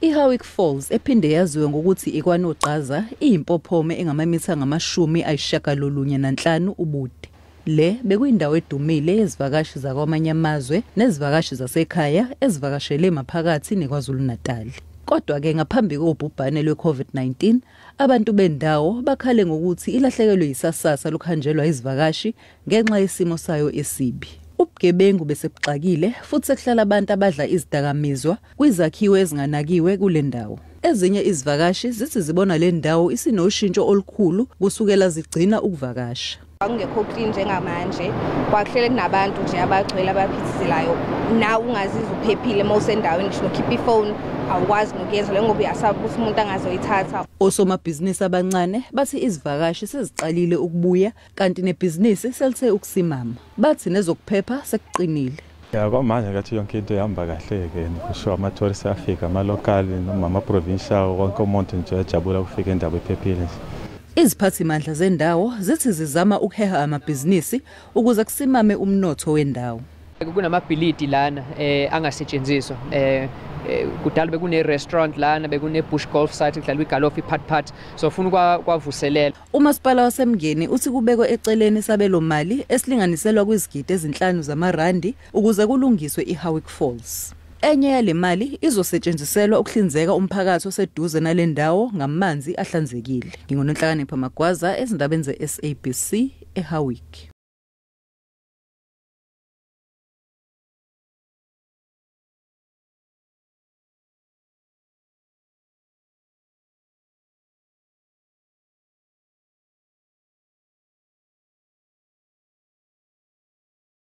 IHowick Falls ephinde yaziwe ngokuthi ikwanoGqaza iyimpophome engamamitha ngama-95 ubude. Le bekuyindawo edumile yezivakashi zakwamanye amazwe nezivakashi zasekhaya ezivakashele maphakathi neKwaZulu-Natal. Kodwa-ke ngaphambi kobhubhane lwe-COVID-19, abantu bendawo bakhale ngokuthi ilahlekelwe yisasasa lokhanjelwa izivakashi ngenxa yesimo sayo esibi. Ubugebengu besebuxakile futhi sekuhlala abantu abadla izidakamizwa kwizakhiwo ezinganakiwe kule ndawo. Ezinye izivakashi zithi zibona le ndawo isinoshintsho olukhulu kusukela zigcina ukuvakasha. Akungekho clean njengamanje, kwakuhlele kunabantu nje abagcwele abaphithisilayo. Na ungazizwa uphephile mawusendaweni ngisho nokhipha ifone awukwazi nokuyenza ngoba uyasaba ukuthi umuntu angazoyithatha. Osomabhizinisi abancane bathi izivakashi sezicalile ukubuya kanti nebhizinisi selithe ukusimama. Bathi nezokuphepha sekuqinile. Kwamanje ngathi yonke into ihamba kahle-ke kusho ama-tourists afika ama-local noma ama-provincial wonke umuntu nje ejabula ukufika endawo ephephile. Iziphathimandla zendawo zithi zizama ukuheha amabhizinisi ukuze kusimame umnotho wendawo. Kunamabhilidi lana angasetshenziswa. Kudala bekune restaurant lana bekune bush golf site kudlalwa igolf iphat so ufuna kwavuselela. Umasipala waseMngeni uthi kubekwe eceleni sabelo mali esilinganiselwa kwizigidi ezinhlanu zamarandi ukuze kulungiswe iHowick Falls. Enye yale mali izosetshenziselwa ukuhlinzeka umphakathi oseduze nalendawo ngamanzi ahlanzekile. Ngingonenhlakanipho Magwaza ezindabeni ze-SABC eHowick.